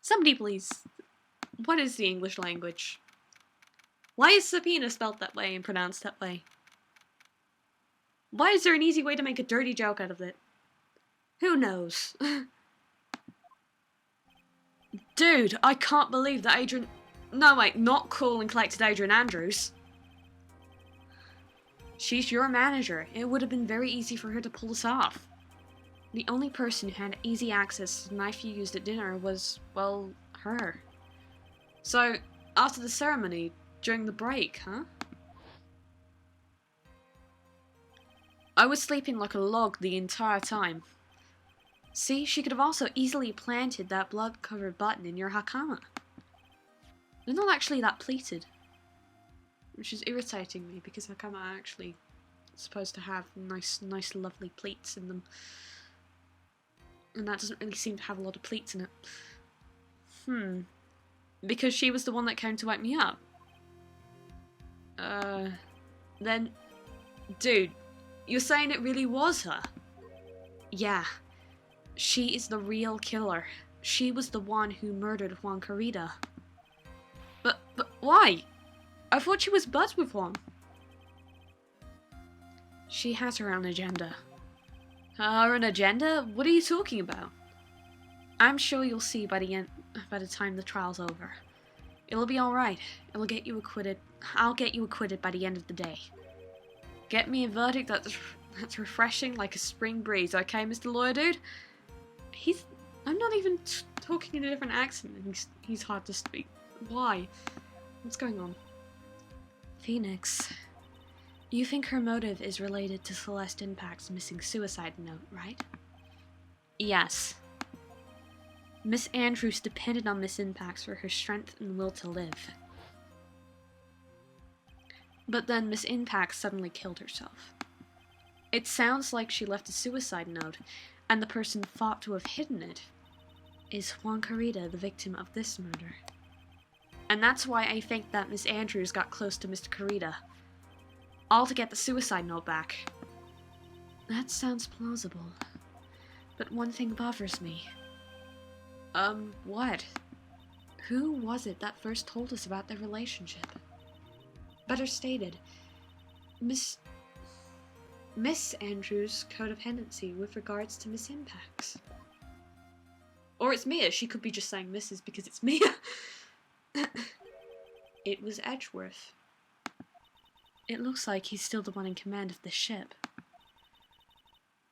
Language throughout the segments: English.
Somebody please. What is the English language? Why is subpoena spelt that way and pronounced that way? Why is there an easy way to make a dirty joke out of it? Who knows? Dude, I can't believe that Adrian... No, wait, not cool and collected Adrian Andrews. She's your manager. It would have been very easy for her to pull this off. The only person who had easy access to the knife you used at dinner was, well, her. So, after the ceremony, during the break, huh? I was sleeping like a log the entire time. See, she could have also easily planted that blood-covered button in your hakama. They're not actually that pleated. Which is irritating me, because hakama are actually supposed to have nice, lovely pleats in them. And that doesn't really seem to have a lot of pleats in it. Because she was the one that came to wake me up. Then... Dude, you're saying it really was her? Yeah. She is the real killer. She was the one who murdered Juan Carida. But why? I thought she was buds with Juan. She has her own agenda. Her own agenda? What are you talking about? I'm sure you'll see by the time the trial's over. It'll be alright. It'll get you acquitted. I'll get you acquitted by the end of the day. Get me a verdict that's refreshing like a spring breeze, okay, Mr. Lawyer Dude? I'm not even talking in a different accent, and he's hard to speak. Why? What's going on? Phoenix, you think her motive is related to Celeste Impact's missing suicide note, right? Yes. Miss Andrews depended on Miss Impacts for her strength and will to live. But then Miss Impacts suddenly killed herself. It sounds like she left a suicide note, and the person thought to have hidden it is Juan Carida, the victim of this murder. And that's why I think that Miss Andrews got close to Mr. Carida. All to get the suicide note back. That sounds plausible. But one thing bothers me. What? Who was it that first told us about their relationship? Better stated, Miss Andrews' codependency with regards to Miss Impacts. Or it's Mia. She could be just saying Mrs. because it's Mia. It was Edgeworth. It looks like he's still the one in command of the ship.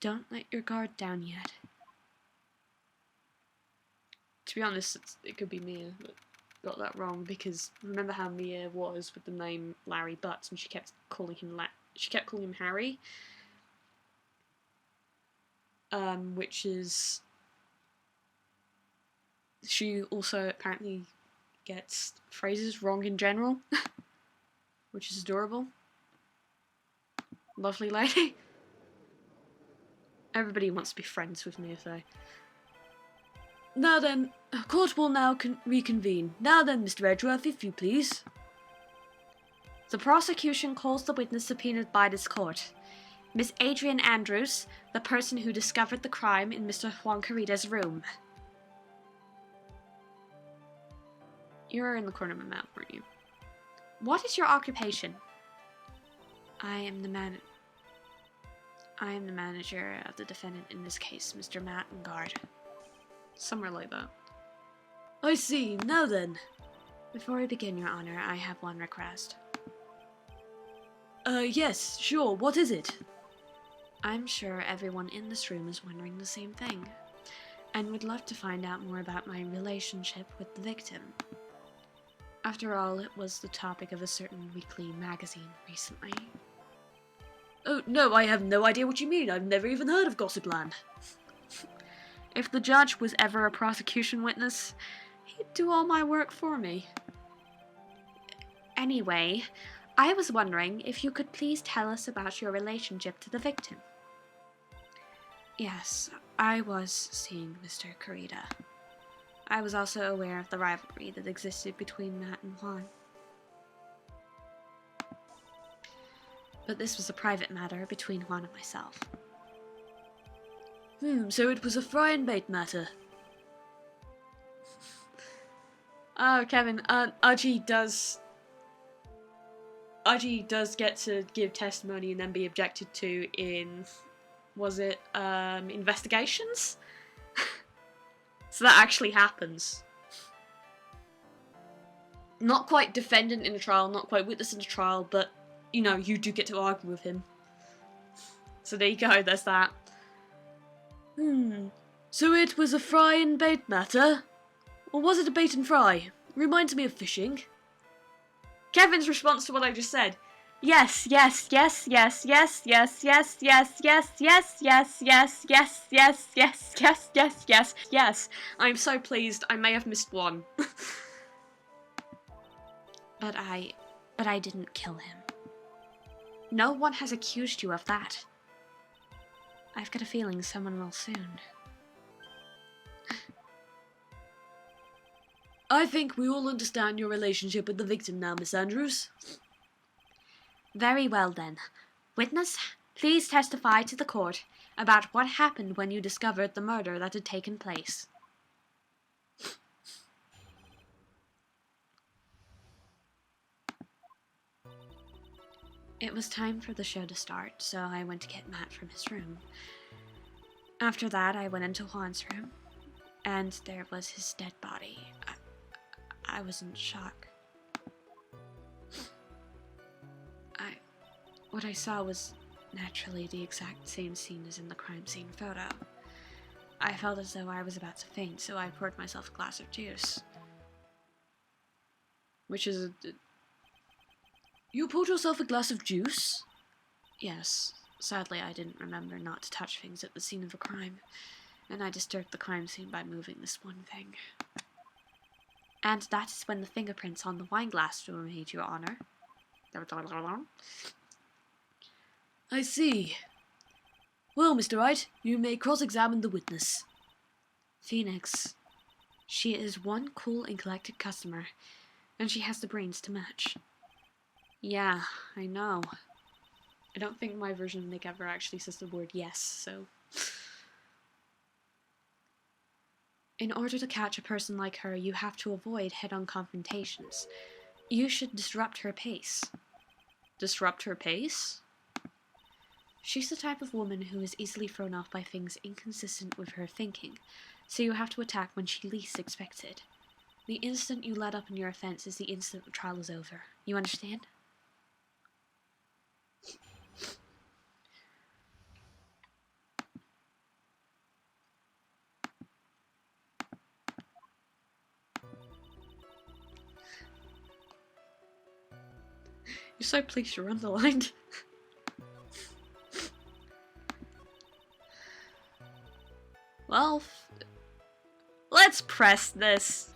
Don't let your guard down yet. To be honest, it could be Mia that got that wrong, because remember how Mia was with the name Larry Butts, and she kept calling him Harry, which is... She also apparently gets phrases wrong in general, which is adorable. Lovely lady. Everybody wants to be friends with Mia, though. Now then, court will now reconvene. Now then, Mr. Edgeworth, if you please. The prosecution calls the witness subpoenaed by this court. Miss Adrian Andrews, the person who discovered the crime in Mr. Juan Carida's room. You're in the corner of my mouth, weren't you? What is your occupation? I am the manager of the defendant in this case, Mr. Matt and Guard. Somewhere like that. I see. Now then. Before we begin, Your Honor, I have one request. Yes, sure. What is it? I'm sure everyone in this room is wondering the same thing, and would love to find out more about my relationship with the victim. After all, it was the topic of a certain weekly magazine recently. Oh, no, I have no idea what you mean. I've never even heard of Gossipland. If the judge was ever a prosecution witness, he'd do all my work for me. Anyway, I was wondering if you could please tell us about your relationship to the victim. Yes, I was seeing Mr. Carida. I was also aware of the rivalry that existed between Matt and Juan. But this was a private matter between Juan and myself. So it was a fry and bait matter. Oh, Kevin, Aji does get to give testimony and then be objected to in, was it, investigations? So that actually happens. Not quite defendant in a trial, not quite witness in a trial, but, you know, you do get to argue with him. So there you go, there's that. So it was a fry and bait matter? Or was it a bait and fry? Reminds me of fishing. Kevin's response to what I just said. Yes, yes, yes, yes, yes, yes, yes, yes, yes, yes, yes, yes, yes, yes, yes, yes, yes, yes, yes. I'm so pleased. I may have missed one. But I didn't kill him. No one has accused you of that. I've got a feeling someone will soon. I think we all understand your relationship with the victim now, Miss Andrews. Very well then. Witness, please testify to the court about what happened when you discovered the murder that had taken place. It was time for the show to start, so I went to get Matt from his room. After that, I went into Juan's room, and there was his dead body. I was in shock. What I saw was naturally the exact same scene as in the crime scene photo. I felt as though I was about to faint, so I poured myself a glass of juice. Which is You poured yourself a glass of juice? Yes. Sadly, I didn't remember not to touch things at the scene of a crime, and I disturbed the crime scene by moving this one thing. And that is when the fingerprints on the wine glass were made, Your Honor. I see. Well, Mr. Wright, you may cross-examine the witness. Phoenix. She is one cool and collected customer, and she has the brains to match. Yeah, I know. I don't think my version of Nick ever actually says the word yes, so... In order to catch a person like her, you have to avoid head-on confrontations. You should disrupt her pace. Disrupt her pace? She's the type of woman who is easily thrown off by things inconsistent with her thinking, so you have to attack when she least expects it. The instant you let up on your offense is the instant the trial is over. You understand? You're so pleased you're underlined. Well, let's press this.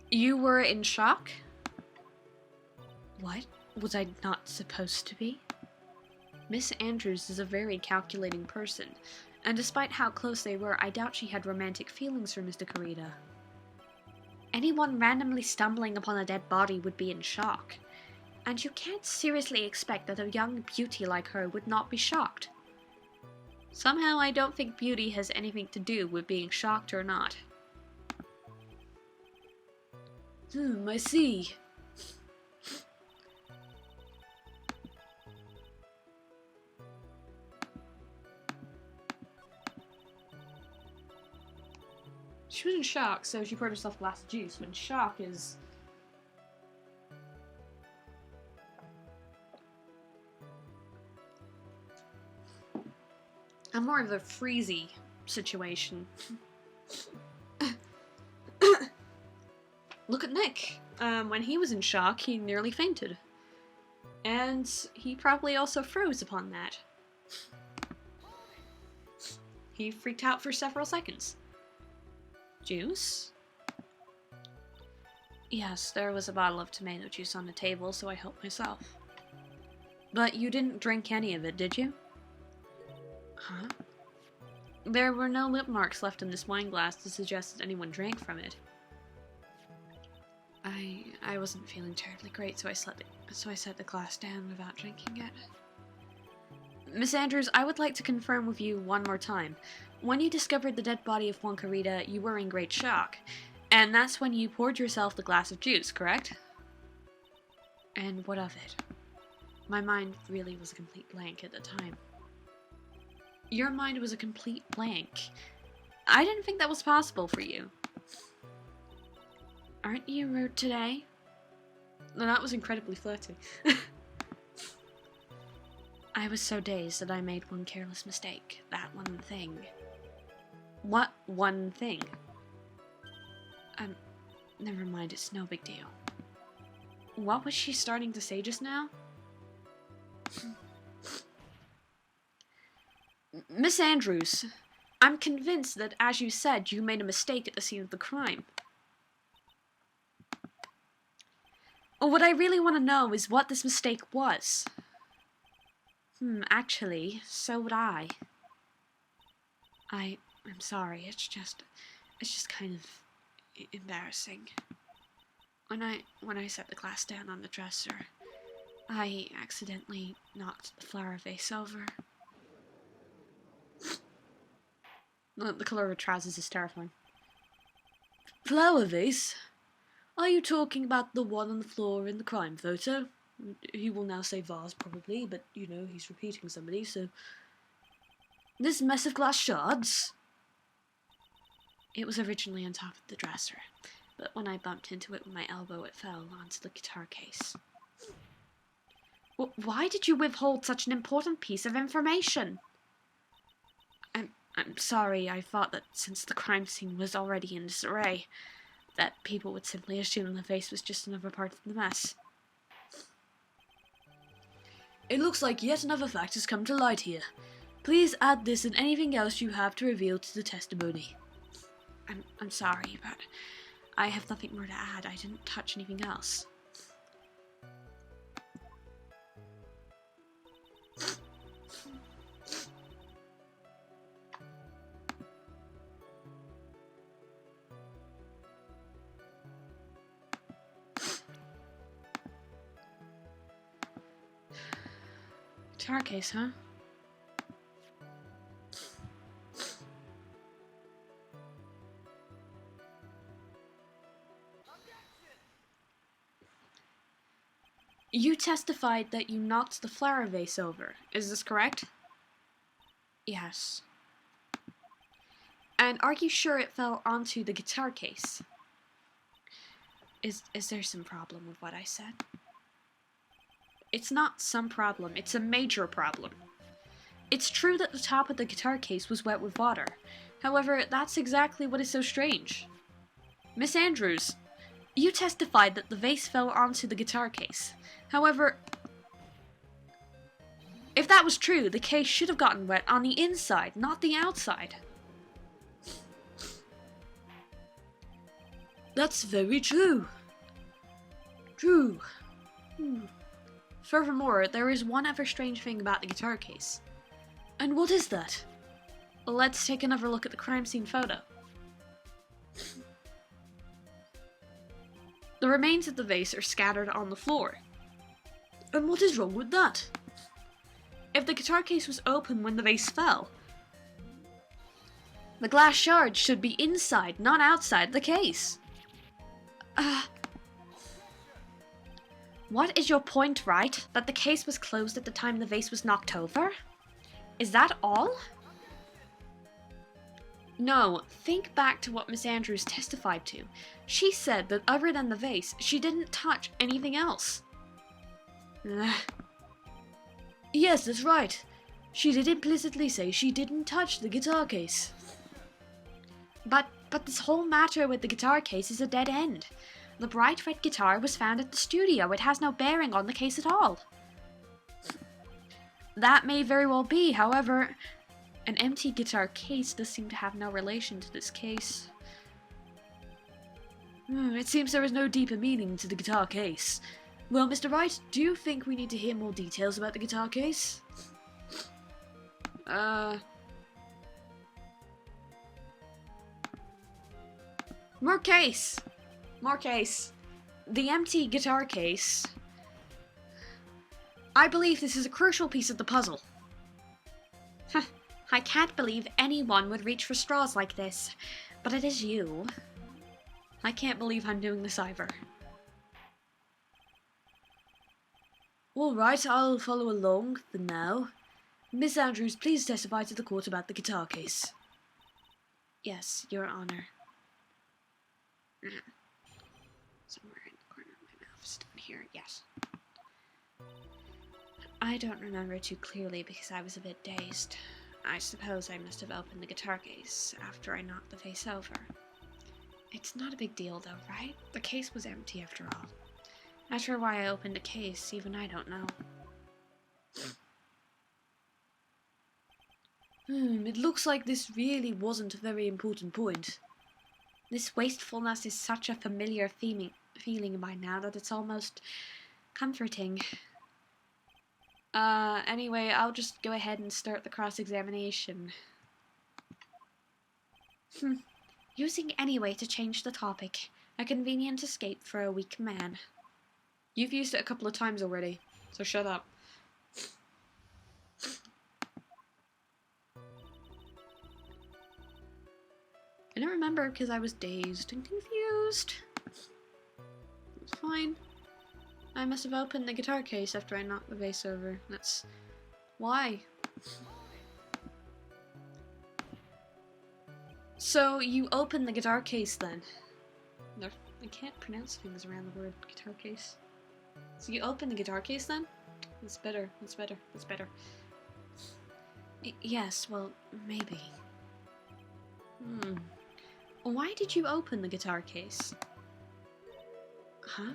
You were in shock? What? Was I not supposed to be? Miss Andrews is a very calculating person, and despite how close they were, I doubt she had romantic feelings for Mr. Kurita. Anyone randomly stumbling upon a dead body would be in shock, and you can't seriously expect that a young beauty like her would not be shocked. Somehow I don't think beauty has anything to do with being shocked or not. I see. She was in shock, so she poured herself a glass of juice, when shock is... I'm more of a freezy situation. Look at Nick. When he was in shock, he nearly fainted. And he probably also froze upon that. He freaked out for several seconds. Juice? Yes, there was a bottle of tomato juice on the table, so I helped myself. But you didn't drink any of it, did you? Huh? There were no lip marks left in this wine glass to suggest that anyone drank from it. I wasn't feeling terribly great, so I set the glass down without drinking it. Miss Andrews, I would like to confirm with you one more time. When you discovered the dead body of Juancarita, you were in great shock. And that's when you poured yourself the glass of juice, correct? And what of it? My mind really was a complete blank at the time. Your mind was a complete blank. I didn't think that was possible for you. Aren't you rude today? No, that was incredibly flirty. I was so dazed that I made one careless mistake. That one thing. What one thing? Never mind, it's no big deal. What was she starting to say just now? Miss Andrews, I'm convinced that, as you said, you made a mistake at the scene of the crime. What I really want to know is what this mistake was. Actually, so would I. I'm sorry, it's just kind of embarrassing. When I set the glass down on the dresser, I accidentally knocked the flower vase over. The colour of her trousers is terrifying. Flower vase? Are you talking about the one on the floor in the crime photo? He will now say vase, probably, but, you know, he's repeating somebody, so... This mess of glass shards? It was originally on top of the dresser, but when I bumped into it with my elbow, it fell onto the guitar case. Why did you withhold such an important piece of information? I'm sorry, I thought that since the crime scene was already in disarray, that people would simply assume the vase was just another part of the mess. It looks like yet another fact has come to light here. Please add this and anything else you have to reveal to the testimony. I'm sorry, but I have nothing more to add. I didn't touch anything else. Guitar case, huh? You testified that you knocked the flower vase over. Is this correct? Yes. And are you sure it fell onto the guitar case? Is there some problem with what I said? It's not some problem, it's a major problem. It's true that the top of the guitar case was wet with water. However, that's exactly what is so strange. Miss Andrews, you testified that the vase fell onto the guitar case. However, if that was true, the case should have gotten wet on the inside, not the outside. That's very true. True. Furthermore, there is one other strange thing about the guitar case. And what is that? Well, let's take another look at the crime scene photo. The remains of the vase are scattered on the floor. And what is wrong with that? If the guitar case was open when the vase fell, the glass shards should be inside, not outside the case. What is your point, Wright? That the case was closed at the time the vase was knocked over? Is that all? No, think back to what Miss Andrews testified to. She said that other than the vase, she didn't touch anything else. Yes, that's right. She did implicitly say she didn't touch the guitar case. But this whole matter with the guitar case is a dead end. The bright red guitar was found at the studio. It has no bearing on the case at all. That may very well be, however, an empty guitar case does seem to have no relation to this case. It seems there is no deeper meaning to the guitar case. Well, Mr. Wright, do you think we need to hear more details about the guitar case? More case! More case. The empty guitar case. I believe this is a crucial piece of the puzzle. I can't believe anyone would reach for straws like this, but it is you. I can't believe I'm doing this either. Alright, I'll follow along for now. Miss Andrews, please testify to the court about the guitar case. Yes, Your Honor. Somewhere in the corner of my mouth, just down here, yes. I don't remember too clearly because I was a bit dazed. I suppose I must have opened the guitar case after I knocked the face over. It's not a big deal though, right? The case was empty after all. Not sure why I opened the case, even I don't know. It looks like this really wasn't a very important point. This wastefulness is such a familiar feeling by now that it's almost comforting. Anyway, I'll just go ahead and start the cross-examination. Using any way to change the topic. A convenient escape for a weak man. You've used it a couple of times already, so shut up. I don't remember because I was dazed and confused. It's fine. I must have opened the guitar case after I knocked the vase over. That's why. So you opened the guitar case then? No, I can't pronounce things around the word guitar case. So you opened the guitar case then? That's better, that's better, that's better. Yes, well, maybe. Why did you open the guitar case? Huh?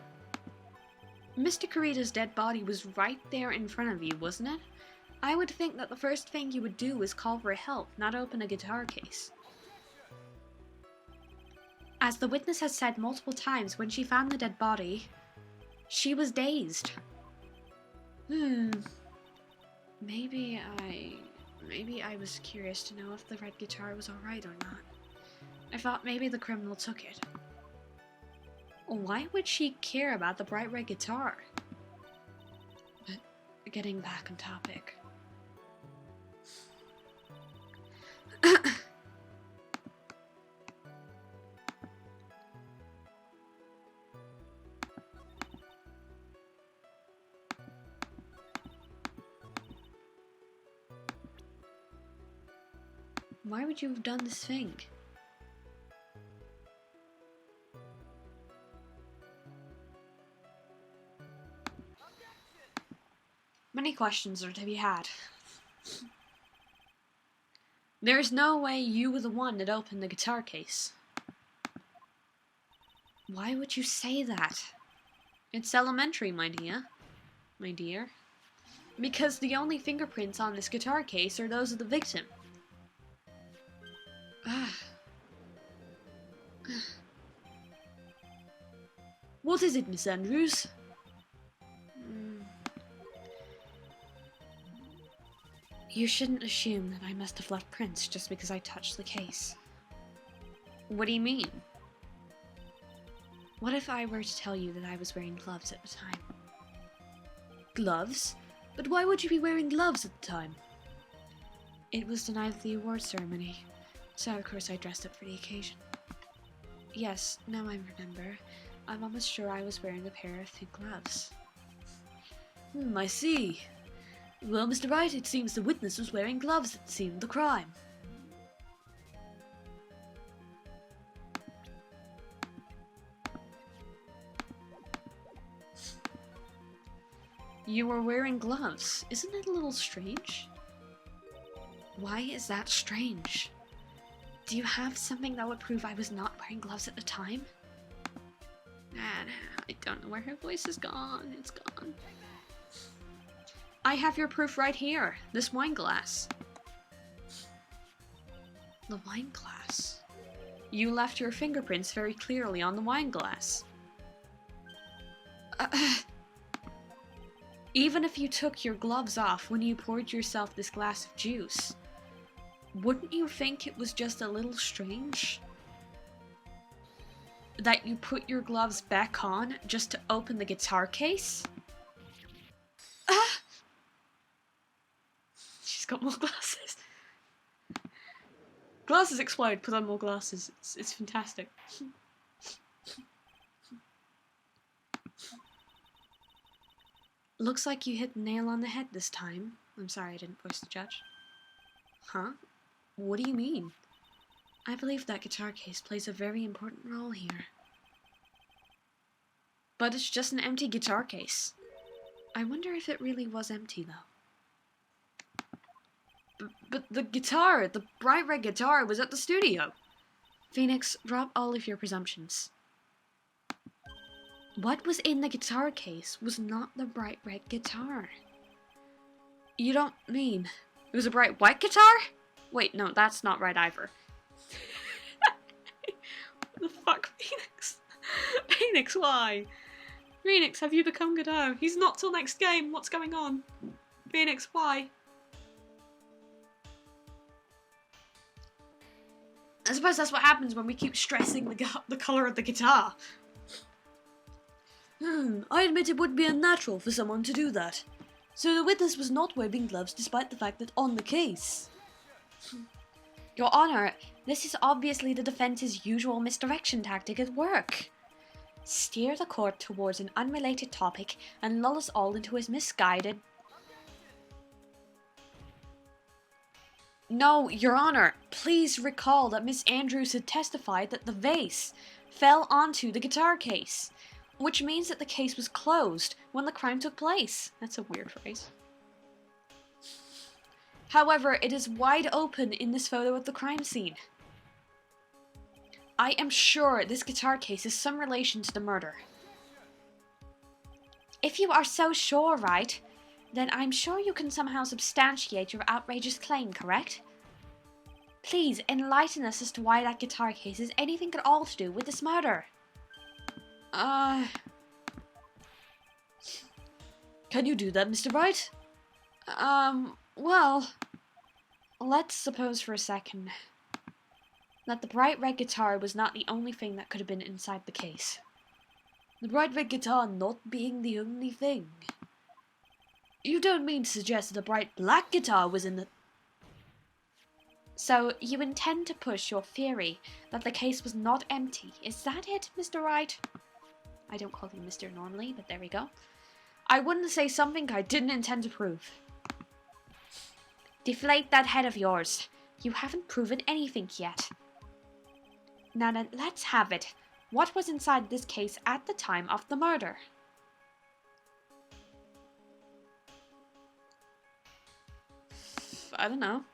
Mr. Kurita's dead body was right there in front of you, wasn't it? I would think that the first thing you would do is call for help, not open a guitar case. As the witness has said multiple times, when she found the dead body, she was dazed. Maybe I was curious to know if the red guitar was alright or not. I thought maybe the criminal took it. Why would she care about the bright red guitar? But getting back on topic. Why would you have done this thing? Many questions are to be had. There's no way you were the one that opened the guitar case. Why would you say that? It's elementary, my dear. My dear. Because the only fingerprints on this guitar case are those of the victim. What is it, Miss Andrews? You shouldn't assume that I must have left prints just because I touched the case. What do you mean? What if I were to tell you that I was wearing gloves at the time? Gloves? But why would you be wearing gloves at the time? It was the night of the award ceremony, so of course I dressed up for the occasion. Yes, now I remember. I'm almost sure I was wearing a pair of thick gloves. I see. Well, Mr. Wright, it seems the witness was wearing gloves at the scene of the crime. You were wearing gloves. Isn't it a little strange? Why is that strange? Do you have something that would prove I was not wearing gloves at the time? I don't know where her voice is gone. It's gone. I have your proof right here. This wine glass. The wine glass? You left your fingerprints very clearly on the wine glass. Even if you took your gloves off when you poured yourself this glass of juice, wouldn't you think it was just a little strange that you put your gloves back on just to open the guitar case? She's got more glasses. Glasses explode. Put on more glasses. It's fantastic. Looks like you hit the nail on the head this time. I'm sorry I didn't voice the judge. Huh? What do you mean? I believe that guitar case plays a very important role here. But it's just an empty guitar case. I wonder if it really was empty, though. But the guitar, the bright red guitar, was at the studio. Phoenix, drop all of your presumptions. What was in the guitar case was not the bright red guitar. You don't mean it was a bright white guitar? Wait, no, that's not right either. What the fuck, Phoenix? Phoenix, why? Phoenix, have you become Godot? He's not till next game. What's going on? Phoenix, why? I suppose that's what happens when we keep stressing the colour of the guitar. I admit it would be unnatural for someone to do that. So the witness was not wearing gloves despite the fact that on the case. Your Honor, this is obviously the defense's usual misdirection tactic at work. Steer the court towards an unrelated topic and lull us all into his misguided... No, Your Honor, please recall that Miss Andrews had testified that the vase fell onto the guitar case, which means that the case was closed when the crime took place. That's a weird phrase. However, it is wide open in this photo of the crime scene. I am sure this guitar case is some relation to the murder. If you are so sure, Wright, then I'm sure you can somehow substantiate your outrageous claim, correct? Please enlighten us as to why that guitar case has anything at all to do with this murder. Can you do that, Mr. Wright? Well, let's suppose for a second that the bright red guitar was not the only thing that could have been inside the case. The bright red guitar not being the only thing. You don't mean to suggest that the bright black guitar was in the... So, you intend to push your theory that the case was not empty. Is that it, Mr. Wright? I don't call you Mr. normally, but there we go. I wouldn't say something I didn't intend to prove. Deflate that head of yours. You haven't proven anything yet. Now then, let's have it. What was inside this case at the time of the murder? I don't know.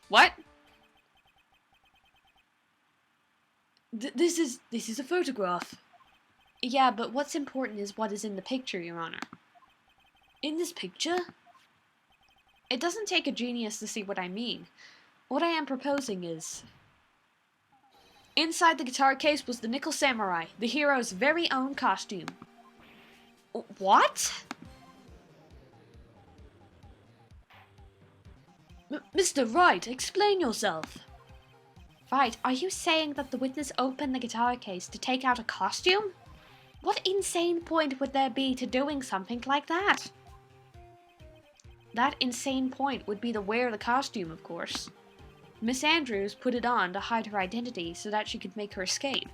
What? This is a photograph. Yeah, but what's important is what is in the picture, Your Honor. In this picture? It doesn't take a genius to see what I mean. What I am proposing is... Inside the guitar case was the Nickel Samurai, the hero's very own costume. What? Mr. Wright, explain yourself. Right, are you saying that the witness opened the guitar case to take out a costume? What insane point would there be to doing something like that? That insane point would be to wear the costume, of course. Miss Andrews put it on to hide her identity so that she could make her escape.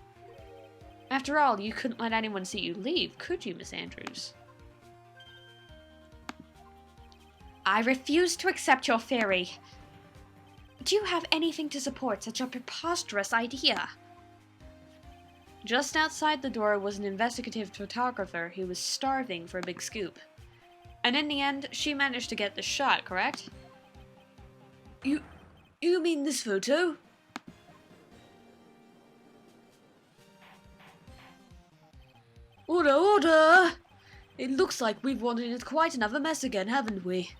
After all, you couldn't let anyone see you leave, could you, Miss Andrews? I refuse to accept your theory. Do you have anything to support such a preposterous idea? Just outside the door was an investigative photographer who was starving for a big scoop. And in the end, she managed to get the shot, correct? You mean this photo? Order, order! It looks like we've wanted it quite another mess again, haven't we?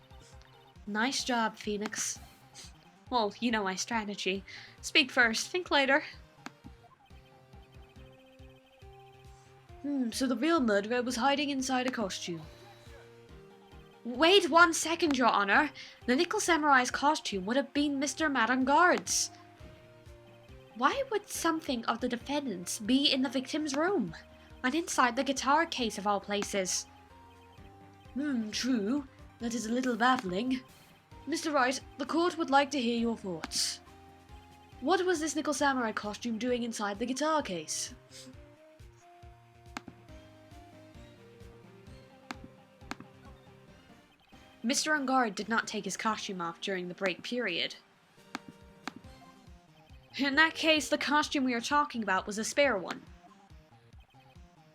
Nice job, Phoenix. Well, you know my strategy. Speak first, think later. So the real murderer was hiding inside a costume. Wait 1 second, Your Honor. The Nickel Samurai's costume would have been Mr. Madame Guard's. Why would something of the defendant's be in the victim's room? And inside the guitar case of all places. True. That is a little baffling. Mr. Wright, the court would like to hear your thoughts. What was this Nickel Samurai costume doing inside the guitar case? Mr. Ungard did not take his costume off during the break period. In that case, the costume we are talking about was a spare one.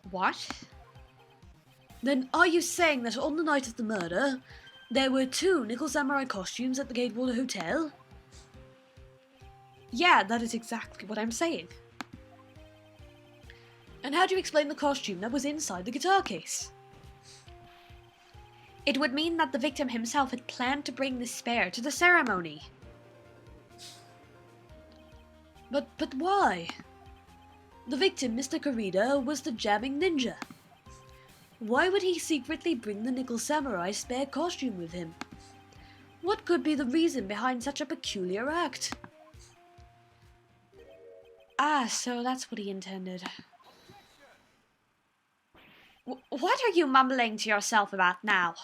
What? Then are you saying that on the night of the murder, there were 2 Nickel Samurai costumes at the Gatewater Hotel? Yeah, that is exactly what I'm saying. And how do you explain the costume that was inside the guitar case? It would mean that the victim himself had planned to bring the spare to the ceremony. But why? The victim, Mr. Kurita, was the jamming ninja. Why would he secretly bring the Nickel Samurai spare costume with him? What could be the reason behind such a peculiar act? Ah, so that's what he intended. What are you mumbling to yourself about now?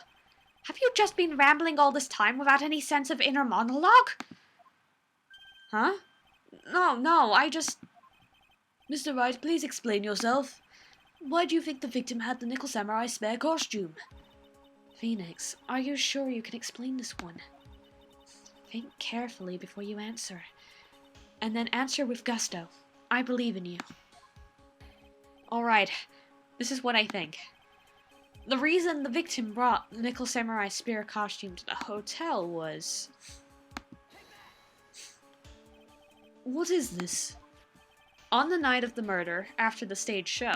Have you just been rambling all this time without any sense of inner monologue? Huh? No, I just... Mr. Wright, please explain yourself. Why do you think the victim had the Nickel Samurai spare costume? Phoenix, are you sure you can explain this one? Think carefully before you answer. And then answer with gusto. I believe in you. Alright, this is what I think. The reason the victim brought the Nickel Samurai spare costume to the hotel was... What is this? On the night of the murder, after the stage show,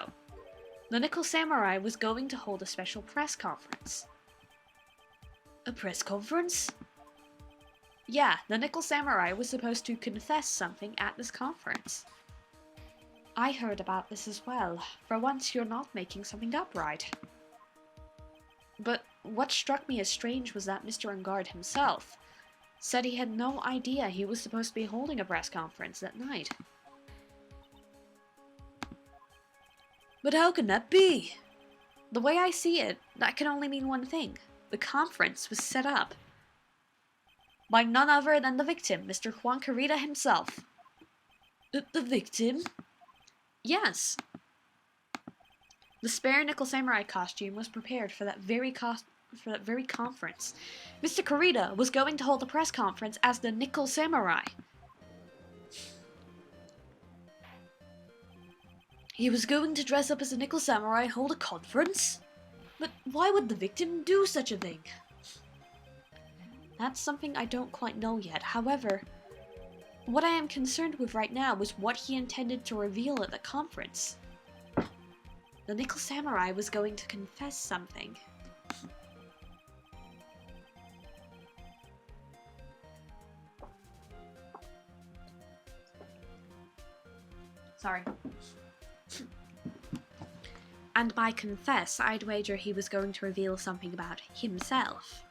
the Nickel Samurai was going to hold a special press conference. A press conference? Yeah, the Nickel Samurai was supposed to confess something at this conference. I heard about this as well. For once, you're not making something up, right? But what struck me as strange was that Mr. Ungard himself said he had no idea he was supposed to be holding a press conference that night. But how can that be? The way I see it, that can only mean one thing. The conference was set up by none other than the victim, Mr. Juan Carita himself. The victim? Yes. The spare Nickel Samurai costume was prepared for that very conference. Mr. Carita was going to hold a press conference as the Nickel Samurai. He was going to dress up as a Nickel Samurai and hold a conference? But why would the victim do such a thing? That's something I don't quite know yet. However, what I am concerned with right now is what he intended to reveal at the conference. The Nickel Samurai was going to confess something. Sorry. And by confess, I'd wager he was going to reveal something about himself.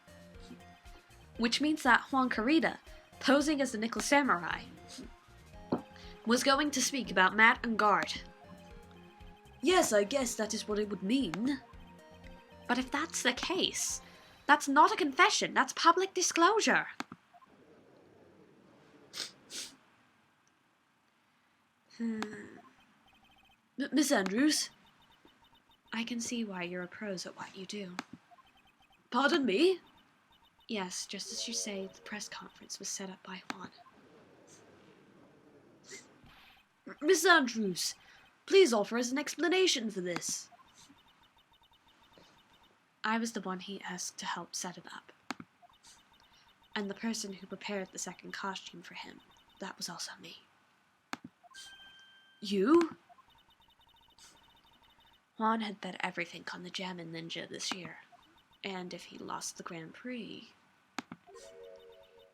Which means that Juan Carita, posing as the Nickel Samurai, was going to speak about Matt and Guard. Yes, I guess that is what it would mean. But if that's the case, that's not a confession, that's public disclosure. Miss Andrews? I can see why you're a pros at what you do. Pardon me? Yes, just as you say, the press conference was set up by Juan. Miss Andrews, please offer us an explanation for this. I was the one he asked to help set it up. And the person who prepared the second costume for him, that was also me. You? Juan had bet everything on the Jammin' Ninja this year. And if he lost the Grand Prix,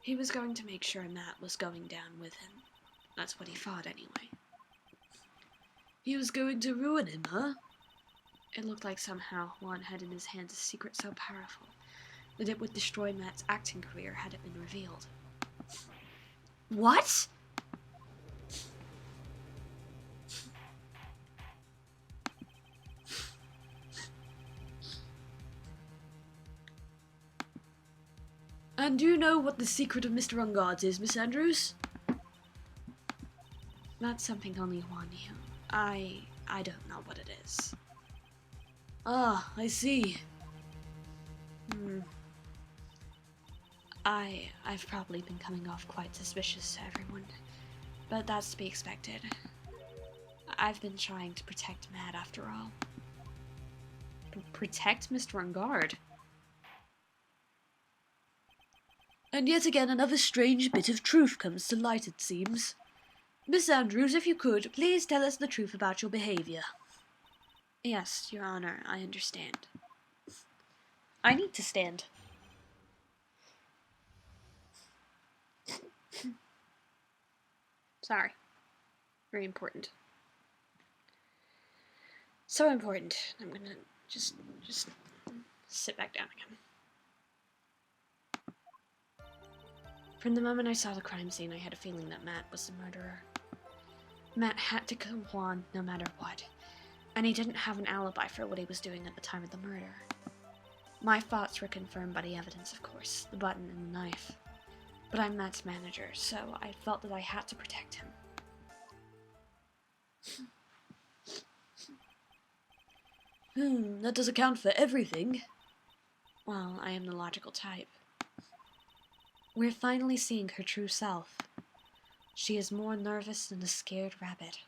he was going to make sure Matt was going down with him. That's what he thought anyway. He was going to ruin him, huh? It looked like somehow Juan had in his hands a secret so powerful that it would destroy Matt's acting career had it been revealed. What? And do you know what the secret of Mr. Unguard's is, Miss Andrews? That's something only one knew. I don't know what it is. Ah, I see. I've probably been coming off quite suspicious to everyone, but that's to be expected. I've been trying to protect Matt after all. Protect Mr. Ungard? And yet again another strange bit of truth comes to light, it seems. Miss Andrews, if you could, please tell us the truth about your behavior. Yes, Your Honor, I understand. I need to stand. Sorry. Very important. So important. I'm gonna just sit back down again. From the moment I saw the crime scene, I had a feeling that Matt was the murderer. Matt had to kill Juan no matter what, and he didn't have an alibi for what he was doing at the time of the murder. My thoughts were confirmed by the evidence, of course, the button and the knife. But I'm Matt's manager, so I felt that I had to protect him. That does account for everything. Well, I am the logical type. We're finally seeing her true self. She is more nervous than a scared rabbit.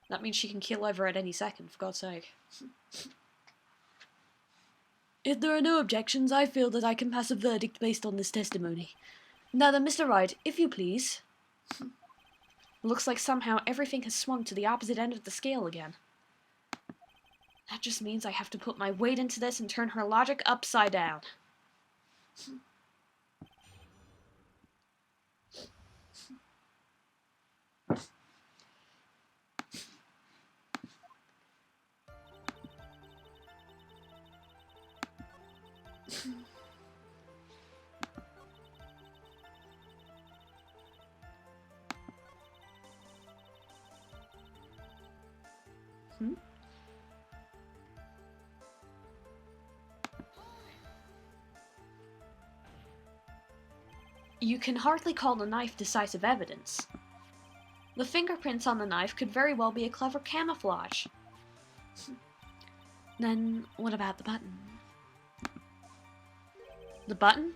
That means she can keel over at any second, for God's sake. If there are no objections, I feel that I can pass a verdict based on this testimony. Now then, Mr. Wright, if you please. Looks like somehow everything has swung to the opposite end of the scale again. That just means I have to put my weight into this and turn her logic upside down. You can hardly call the knife decisive evidence. The fingerprints on the knife could very well be a clever camouflage. Then, what about the button? The button?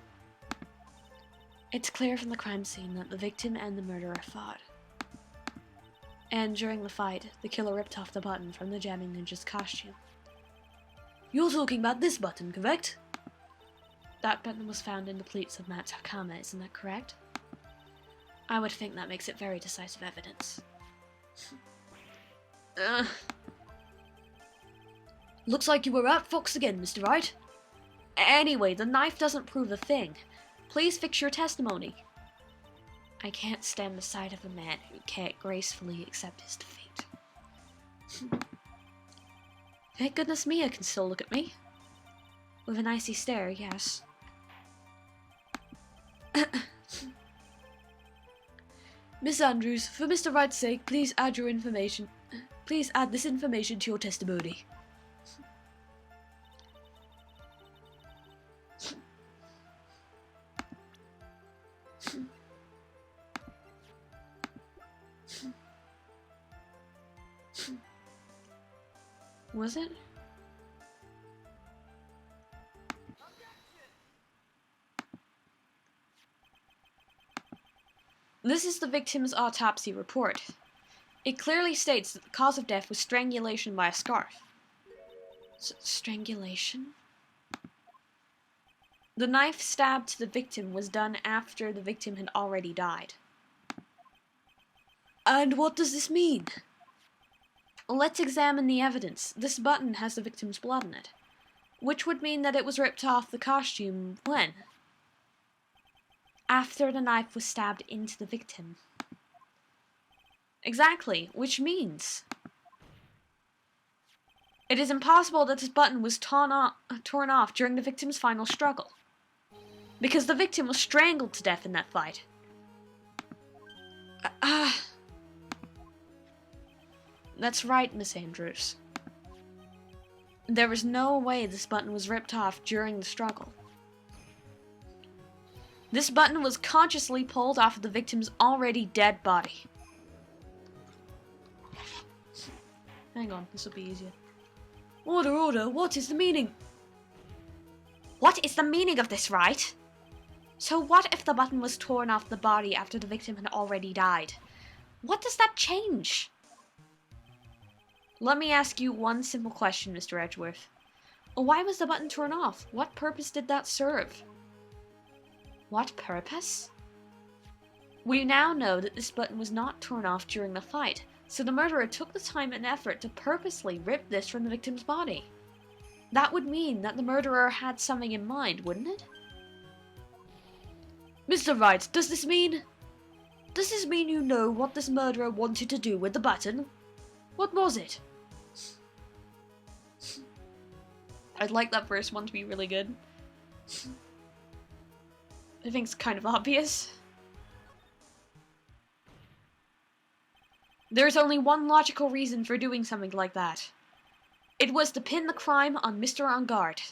It's clear from the crime scene that the victim and the murderer fought. And during the fight, the killer ripped off the button from the jamming ninja's costume. You're talking about this button, correct? That button was found in the pleats of Matt Takama, isn't that correct? I would think that makes it very decisive evidence. Looks like you were at Fox again, Mr. Wright. Anyway, the knife doesn't prove a thing. Please fix your testimony. I can't stand the sight of a man who can't gracefully accept his defeat. Thank goodness Mia can still look at me. With an icy stare, yes. Miss Andrews, for Mr. Wright's sake, please add your information. Please add this information to your testimony. Was it? This is the victim's autopsy report. It clearly states that the cause of death was strangulation by a scarf. Strangulation? The knife stab to the victim was done after the victim had already died. And what does this mean? Let's examine the evidence. This button has the victim's blood in it, which would mean that it was ripped off the costume when? After the knife was stabbed into the victim. Exactly, which means it is impossible that this button was torn off during the victim's final struggle, because the victim was strangled to death in that fight. That's right, Miss Andrews. There is no way this button was ripped off during the struggle. This button was consciously pulled off of the victim's already dead body. Hang on, this will be easier. Order, order, what is the meaning? What is the meaning of this, Wright? So what if the button was torn off the body after the victim had already died? What does that change? Let me ask you one simple question, Mr. Edgeworth. Why was the button torn off? What purpose did that serve? What purpose? We now know that this button was not torn off during the fight, so the murderer took the time and effort to purposely rip this from the victim's body. That would mean that the murderer had something in mind, wouldn't it? Mr. Wright, does this mean you know what this murderer wanted to do with the button? What was it? I'd like that first one to be really good. I think it's kind of obvious. There's only one logical reason for doing something like that. It was to pin the crime on Mr. On Guard.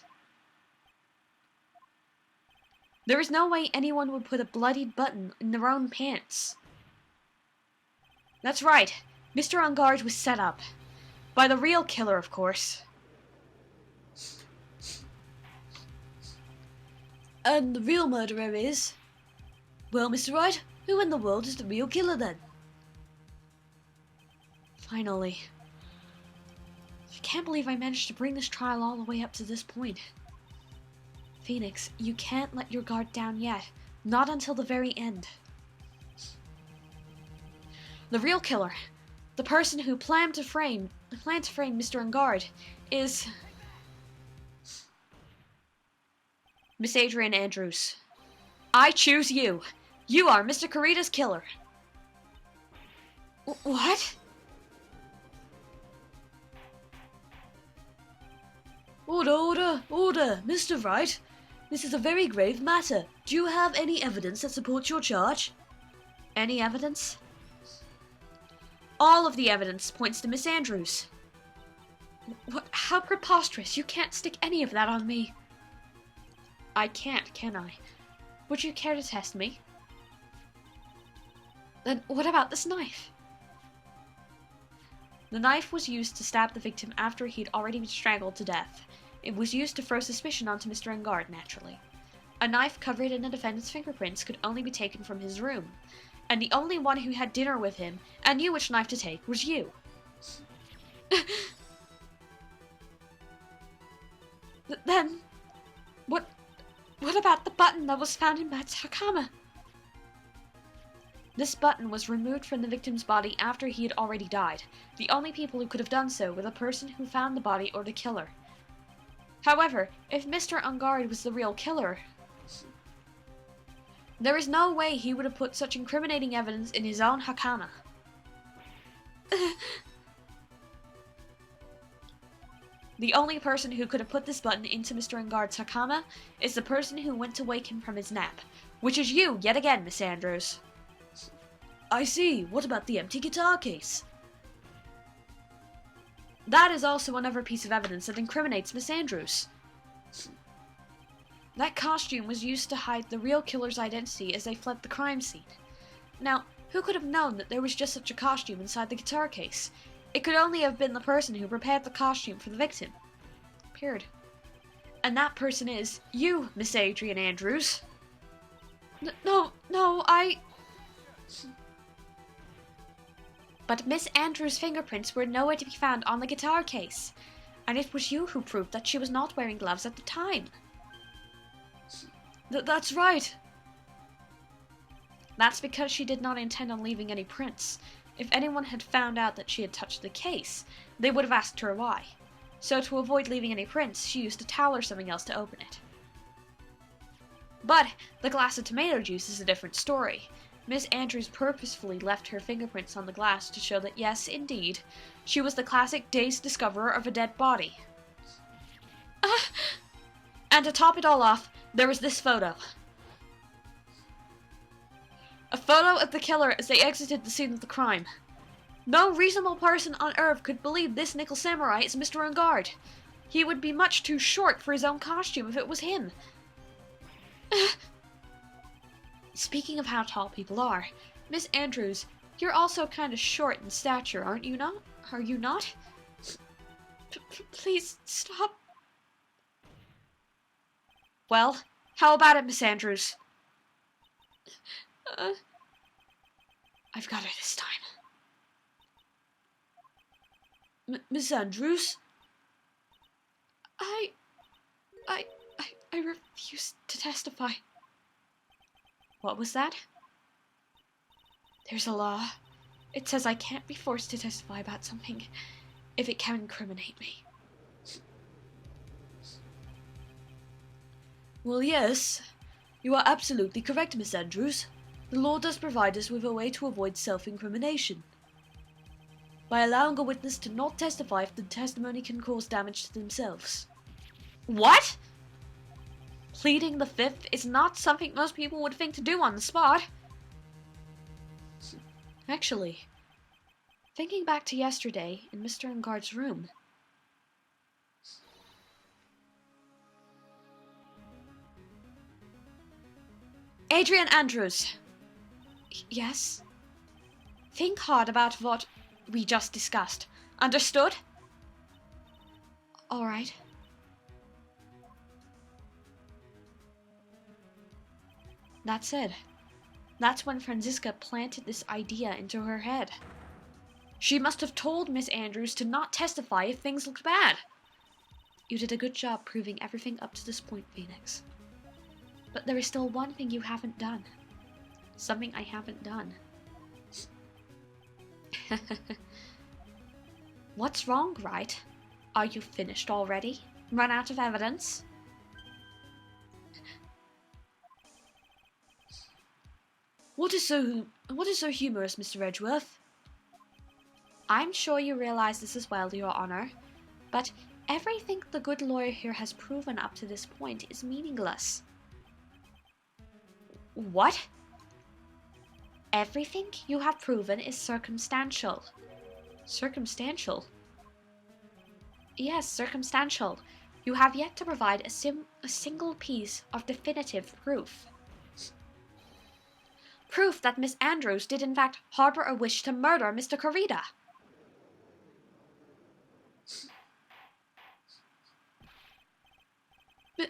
There is no way anyone would put a bloodied button in their own pants. That's right, Mr. On Guard was set up. By the real killer, of course. And the real murderer is... Well, Mr. Wright, who in the world is the real killer then? Finally. I can't believe I managed to bring this trial all the way up to this point. Phoenix, you can't let your guard down yet. Not until the very end. The real killer, the person who planned to frame Mr. On Guard, is... Miss Adrian Andrews. I choose you. You are Mr. Kurita's killer. What? Order, order, order, Mr. Wright. This is a very grave matter. Do you have any evidence that supports your charge? Any evidence? All of the evidence points to Miss Andrews. What? How preposterous. You can't stick any of that on me. I can't, can I? Would you care to test me? Then what about this knife? The knife was used to stab the victim after he'd already been strangled to death. It was used to throw suspicion onto Mr. On Guard, naturally. A knife covered in the defendant's fingerprints could only be taken from his room, and the only one who had dinner with him and knew which knife to take was you. Then, what about the button that was found in Matt's Hakama? This button was removed from the victim's body after he had already died. The only people who could have done so were the person who found the body or the killer. However, if Mr. On Guard was the real killer, there is no way he would have put such incriminating evidence in his own Hakama. The only person who could have put this button into Mr. On Guard's Hakama is the person who went to wake him from his nap, which is you yet again, Miss Andrews. I see. What about the empty guitar case? That is also another piece of evidence that incriminates Miss Andrews. That costume was used to hide the real killer's identity as they fled the crime scene. Now, who could have known that there was just such a costume inside the guitar case? It could only have been the person who prepared the costume for the victim. Period. And that person is you, Miss Adrian Andrews. No, I... But Miss Andrews' fingerprints were nowhere to be found on the guitar case, and it was you who proved that she was not wearing gloves at the time. That's right. That's because she did not intend on leaving any prints. If anyone had found out that she had touched the case, they would have asked her why. So to avoid leaving any prints, she used a towel or something else to open it. But the glass of tomato juice is a different story. Miss Andrews purposefully left her fingerprints on the glass to show that yes, indeed, she was the classic dazed discoverer of a dead body. And to top it all off, there was this photo. A photo of the killer as they exited the scene of the crime. No reasonable person on Earth could believe this nickel samurai is Mr. On Guard. He would be much too short for his own costume if it was him. Speaking of how tall people are, Miss Andrews, you're also kind of short in stature, aren't you not? Are you not? Please, stop. Well, how about it, Miss Andrews? I've got her this time. Miss Andrews? I refuse to testify. What was that? There's a law. It says I can't be forced to testify about something if it can incriminate me. Well, yes. You are absolutely correct, Miss Andrews. The law does provide us with a way to avoid self-incrimination. By allowing a witness to not testify if the testimony can cause damage to themselves. What? Pleading the fifth is not something most people would think to do on the spot. Actually, thinking back to yesterday in Mr. Engard's room. Adrian Andrews. Yes? Think hard about what we just discussed. Understood? All right. That said, that's when Franziska planted this idea into her head. She must have told Miss Andrews to not testify if things looked bad. You did a good job proving everything up to this point, Phoenix. But there is still one thing you haven't done. Something I haven't done. What's wrong, Wright? Are you finished already? Run out of evidence? What is so humorous, Mr. Edgeworth? I'm sure you realize this as well, Your Honor, but everything the good lawyer here has proven up to this point is meaningless. What? Everything you have proven is circumstantial. Circumstantial? Yes, circumstantial. You have yet to provide a single piece of definitive proof. Proof that Miss Andrews did in fact harbor a wish to murder Mr. Corrida.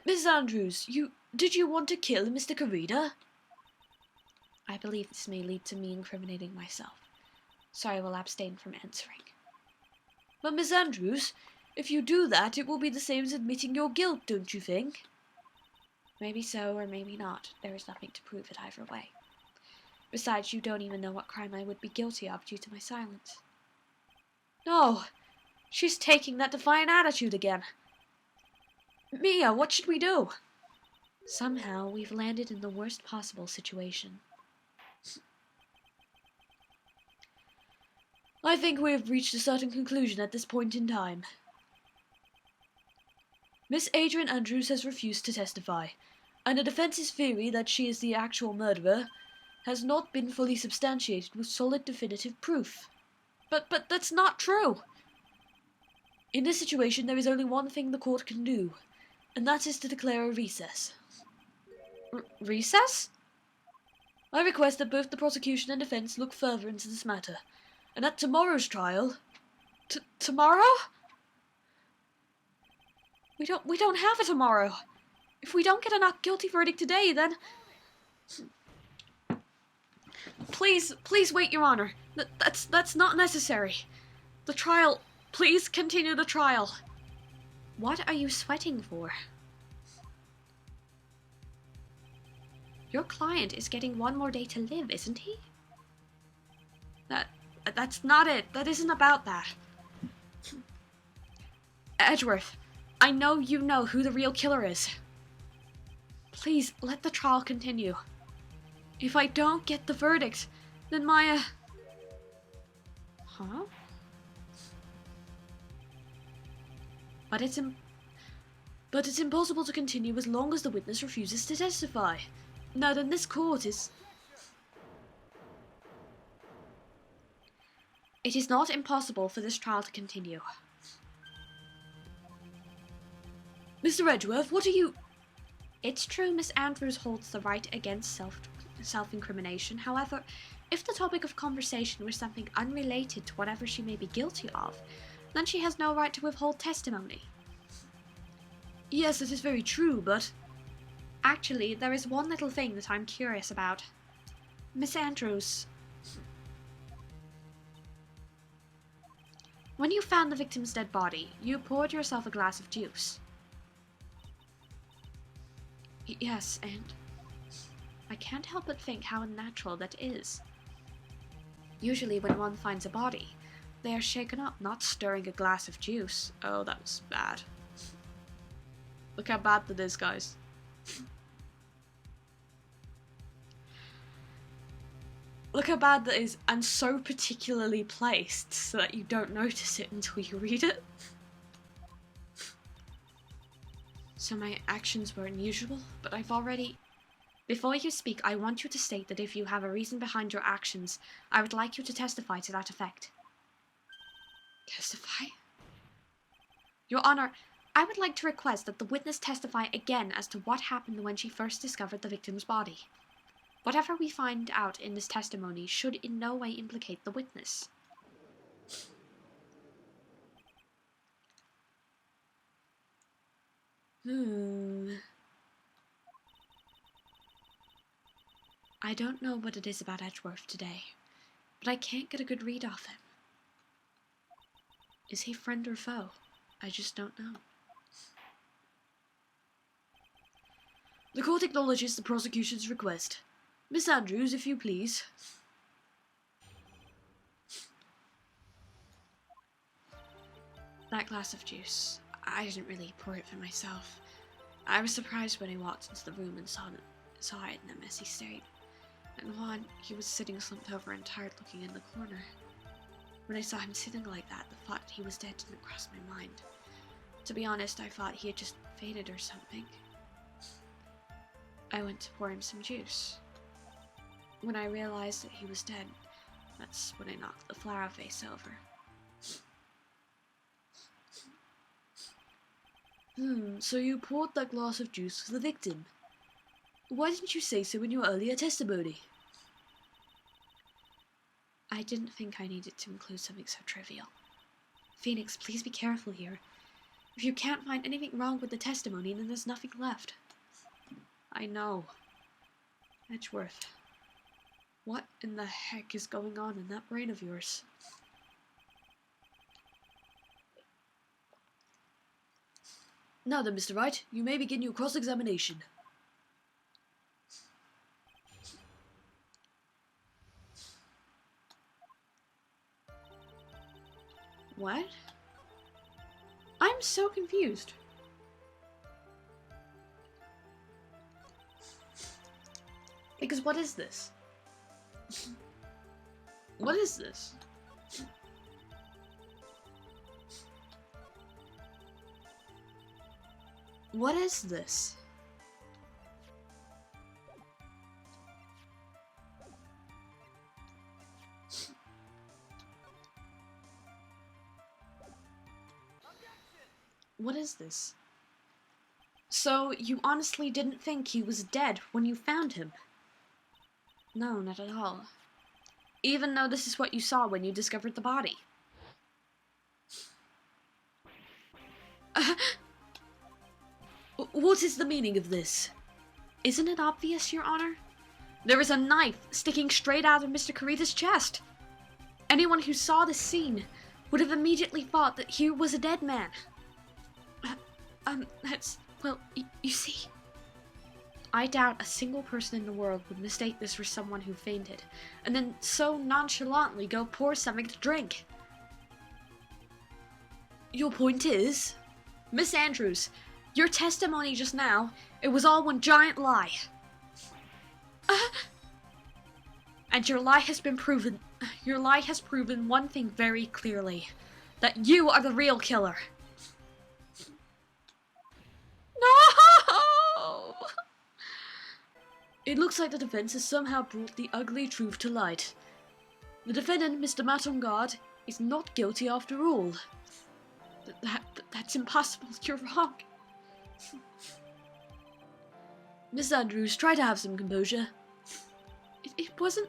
Miss Andrews, did you want to kill Mr. Corrida? I believe this may lead to me incriminating myself, so I will abstain from answering. But Miss Andrews, if you do that, it will be the same as admitting your guilt, don't you think? Maybe so, or maybe not. There is nothing to prove it either way. Besides, you don't even know what crime I would be guilty of due to my silence. No, she's taking that defiant attitude again. Mia, what should we do? Somehow, we've landed in the worst possible situation. I think we have reached a certain conclusion at this point in time. Miss Adrian Andrews has refused to testify, and the defense's theory that she is the actual murderer has not been fully substantiated with solid definitive proof. But that's not true! In this situation, there is only one thing the court can do, and that is to declare a recess. Recess? I request that both the prosecution and defense look further into this matter, and at tomorrow's trial... Tomorrow? We don't have a tomorrow. If we don't get a not guilty verdict today, then... Please wait, Your Honor. That's not necessary. The trial... Please continue the trial. What are you sweating for? Your client is getting one more day to live, isn't he? That's not it. That isn't about that. Edgeworth, I know you know who the real killer is. Please, let the trial continue. If I don't get the verdict, then Maya... Huh? But it's impossible to continue as long as the witness refuses to testify. Now then, this court is... It is not impossible for this trial to continue. Mr. Edgeworth, what are you... It's true Miss Andrews holds the right against self-incrimination. However, if the topic of conversation was something unrelated to whatever she may be guilty of, then she has no right to withhold testimony. Yes, it is very true, but... Actually, there is one little thing that I'm curious about. Miss Andrews... When you found the victim's dead body, you poured yourself a glass of juice. Yes, and... I can't help but think how unnatural that is. Usually when one finds a body, they are shaken up, not stirring a glass of juice. Oh, that was bad. Look how bad that is, guys. Look how bad that is, and so particularly placed so that you don't notice it until you read it. So my actions were unusual, but I've already... Before you speak, I want you to state that if you have a reason behind your actions, I would like you to testify to that effect. Testify? Your Honor, I would like to request that the witness testify again as to what happened when she first discovered the victim's body. Whatever we find out in this testimony should in no way implicate the witness. I don't know what it is about Edgeworth today, but I can't get a good read off him. Is he friend or foe? I just don't know. The court acknowledges the prosecution's request. Miss Andrews, if you please. That glass of juice, I didn't really pour it for myself. I was surprised when I walked into the room and saw it in a messy state. And Juan, he was sitting slumped over and tired looking in the corner. When I saw him sitting like that, the thought that he was dead didn't cross my mind. To be honest, I thought he had just faded or something. I went to pour him some juice. When I realized that he was dead, that's when I knocked the flower vase over. So you poured that glass of juice for the victim. Why didn't you say so in your earlier testimony? I didn't think I needed to include something so trivial. Phoenix, please be careful here. If you can't find anything wrong with the testimony, then there's nothing left. I know. Edgeworth. What in the heck is going on in that brain of yours? Now then, Mr. Wright, you may begin your cross-examination. What? I'm so confused. Because what is this? What is this? What is this? What is this? So, you honestly didn't think he was dead when you found him? No, not at all. Even though this is what you saw when you discovered the body. What is the meaning of this? Isn't it obvious, Your Honor? There is a knife sticking straight out of Mr. Carita's chest. Anyone who saw this scene would have immediately thought that he was a dead man. Well, you see, I doubt a single person in the world would mistake this for someone who fainted, and then so nonchalantly go pour something to drink. Your point is, Miss Andrews, your testimony just now, it was all one giant lie. And your lie has proven one thing very clearly, that you are the real killer. No! It looks like the defense has somehow brought the ugly truth to light. The defendant, Mr. Matongard, is not guilty after all. That's impossible. You're wrong. Miss Andrews, try to have some composure. It wasn't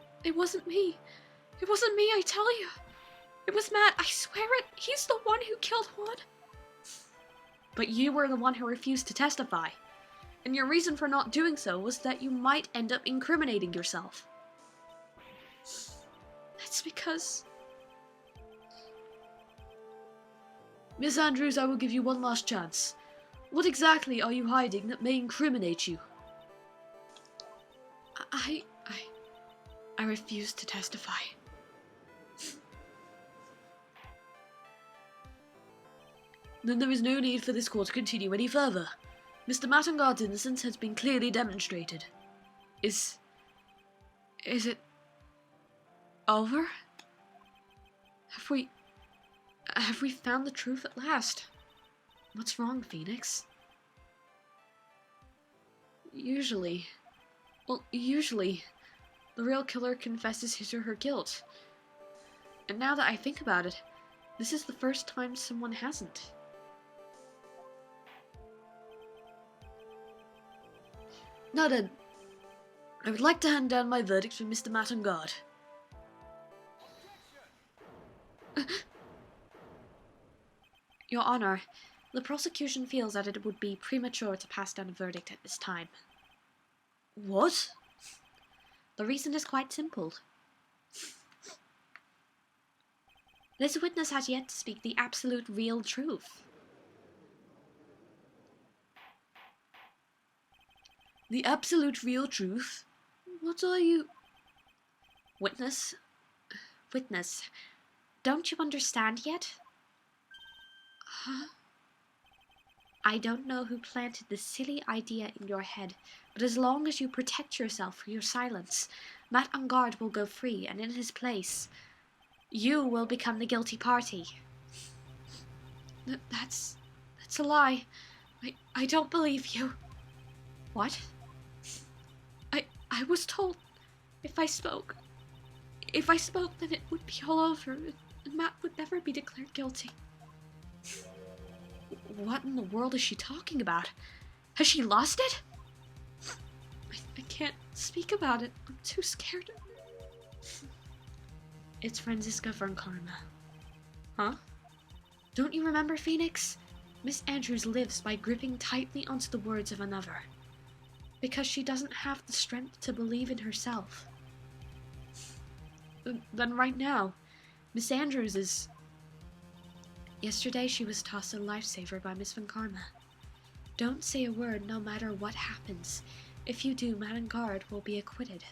me. It wasn't me, I tell you. It was Matt, I swear it. He's the one who killed Juan. But you were the one who refused to testify. And your reason for not doing so was that you might end up incriminating yourself. That's because... Miss Andrews, I will give you one last chance. What exactly are you hiding that may incriminate you? I refuse to testify. Then there is no need for this court to continue any further. Mr. Mattengard's innocence has been clearly demonstrated. Is it over? Have we found the truth at last? What's wrong, Phoenix? Usually, the real killer confesses his or her guilt. And now that I think about it, this is the first time someone hasn't. Now then, I would like to hand down my verdict for Mr. Mattengard. Your Honor, the prosecution feels that it would be premature to pass down a verdict at this time. What? The reason is quite simple. This witness has yet to speak the absolute real truth. The absolute real truth? What are you... Witness, don't you understand yet? Huh? I don't know who planted this silly idea in your head, but as long as you protect yourself for your silence, Matt Engard will go free, and in his place, you will become the guilty party. That's a lie. I don't believe you. What? I was told if I spoke, then it would be all over, and Matt would never be declared guilty. What in the world is she talking about? Has she lost it? I can't speak about it. I'm too scared. It's Franziska von Karma. Huh? Don't you remember, Phoenix? Miss Andrews lives by gripping tightly onto the words of another. Because she doesn't have the strength to believe in herself. Then right now, Miss Andrews is... Yesterday she was tossed a lifesaver by Miss Von Karma. Don't say a word no matter what happens. If you do, Matt Engard will be acquitted.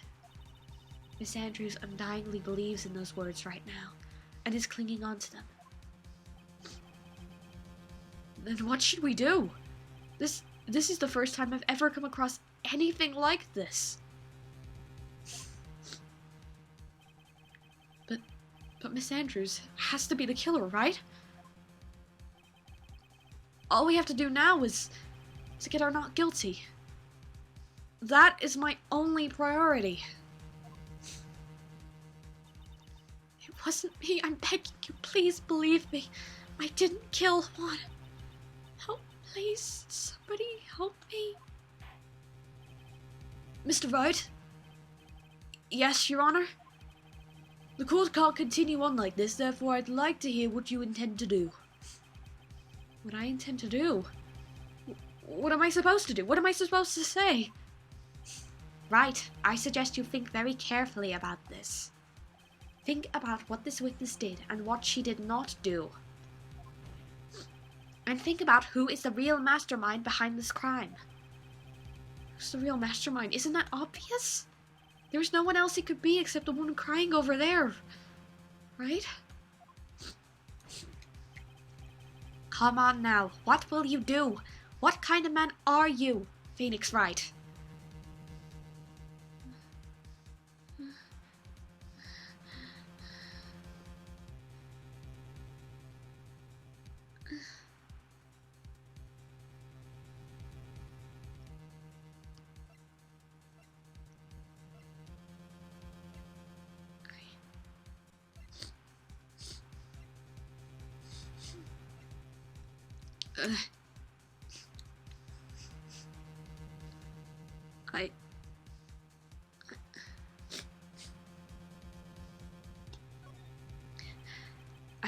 Miss Andrews undyingly believes in those words right now, and is clinging on to them. Then what should we do? This is the first time I've ever come across anything like this. But Miss Andrews has to be the killer, right? All we have to do now is to get her not guilty. That is my only priority. It wasn't me. I'm begging you, please believe me. I didn't kill Juan. Help, please. Somebody help me. Mr. Wright? Yes, Your Honor? The court can't continue on like this, therefore I'd like to hear what you intend to do. What I intend to do? What am I supposed to do? What am I supposed to say? Right, I suggest you think very carefully about this. Think about what this witness did and what she did not do. And think about who is the real mastermind behind this crime. Who's the real mastermind? Isn't that obvious? There's no one else it could be except the one crying over there. Right? Come on now. What will you do? What kind of man are you, Phoenix Wright?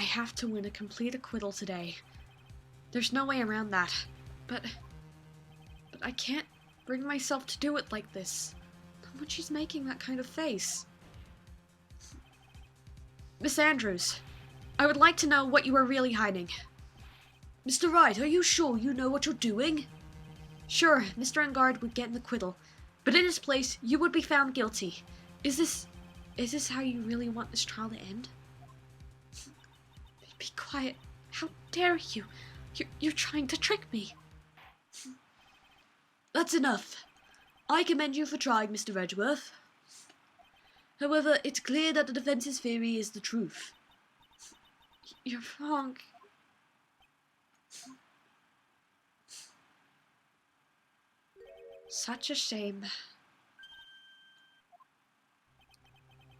have to win a complete acquittal today. There's no way around that. But I can't bring myself to do it like this. Not when she's making that kind of face. Miss Andrews, I would like to know what you are really hiding. Mr. Wright, are you sure you know what you're doing? Sure, Mr. Engard would get an acquittal, but in his place, you would be found guilty. Is this how you really want this trial to end? Be quiet. How dare you? You're trying to trick me. That's enough. I commend you for trying, Mr. Edgeworth. However, it's clear that the defense's theory is the truth. You're wrong. Such a shame.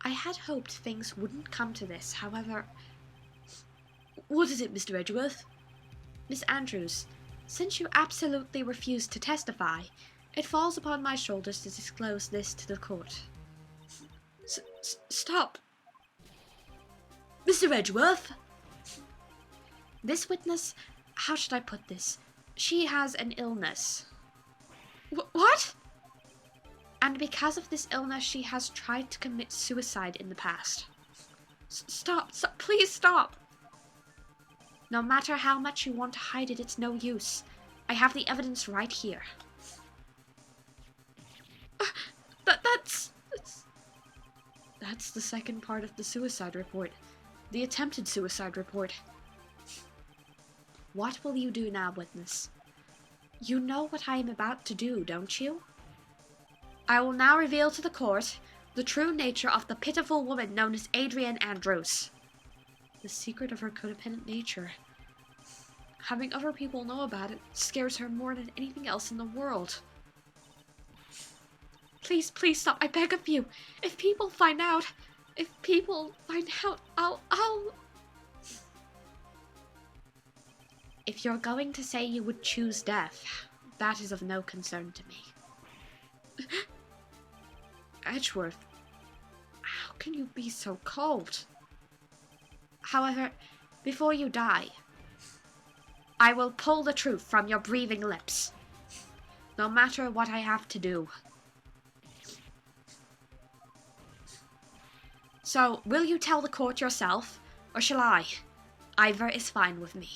I had hoped things wouldn't come to this, however... What is it, Mr. Edgeworth? Miss Andrews, since you absolutely refuse to testify, it falls upon my shoulders to disclose this to the court. Stop! Mr. Edgeworth! This witness, how should I put this? She has an illness. What? And because of this illness, she has tried to commit suicide in the past. Stop, please stop! No matter how much you want to hide it, it's no use. I have the evidence right here. That's the second part of the suicide report. The attempted suicide report. What will you do now, witness? You know what I am about to do, don't you? I will now reveal to the court the true nature of the pitiful woman known as Adrienne Andrews. The secret of her codependent nature. Having other people know about it scares her more than anything else in the world. Please, please stop, I beg of you. If people find out, I'll... If you're going to say you would choose death, that is of no concern to me. Edgeworth, how can you be so cold? However, before you die, I will pull the truth from your breathing lips, no matter what I have to do. So, will you tell the court yourself, or shall I? Either is fine with me.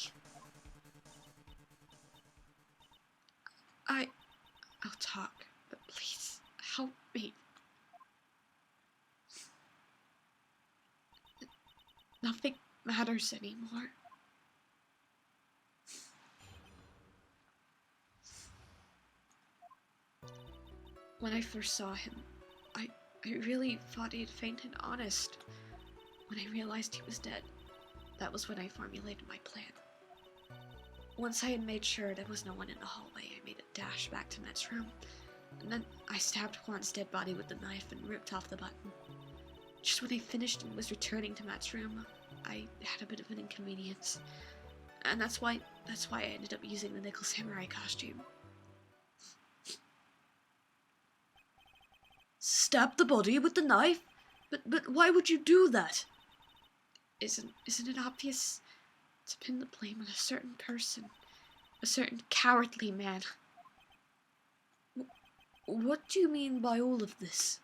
I'll talk, but please, help me. Nothing matters anymore. When I first saw him, I really thought he'd fainted honest. When I realized he was dead, that was when I formulated my plan. Once I had made sure there was no one in the hallway, I made a dash back to Matt's room, and then I stabbed Juan's dead body with the knife and ripped off the button. Just when I finished and was returning to Matt's room, I had a bit of an inconvenience, and that's why I ended up using the nickel samurai costume. Stab the body with the knife? But why would you do that? Isn't it obvious? To pin the blame on a certain person. A certain cowardly man. What do you mean by all of this?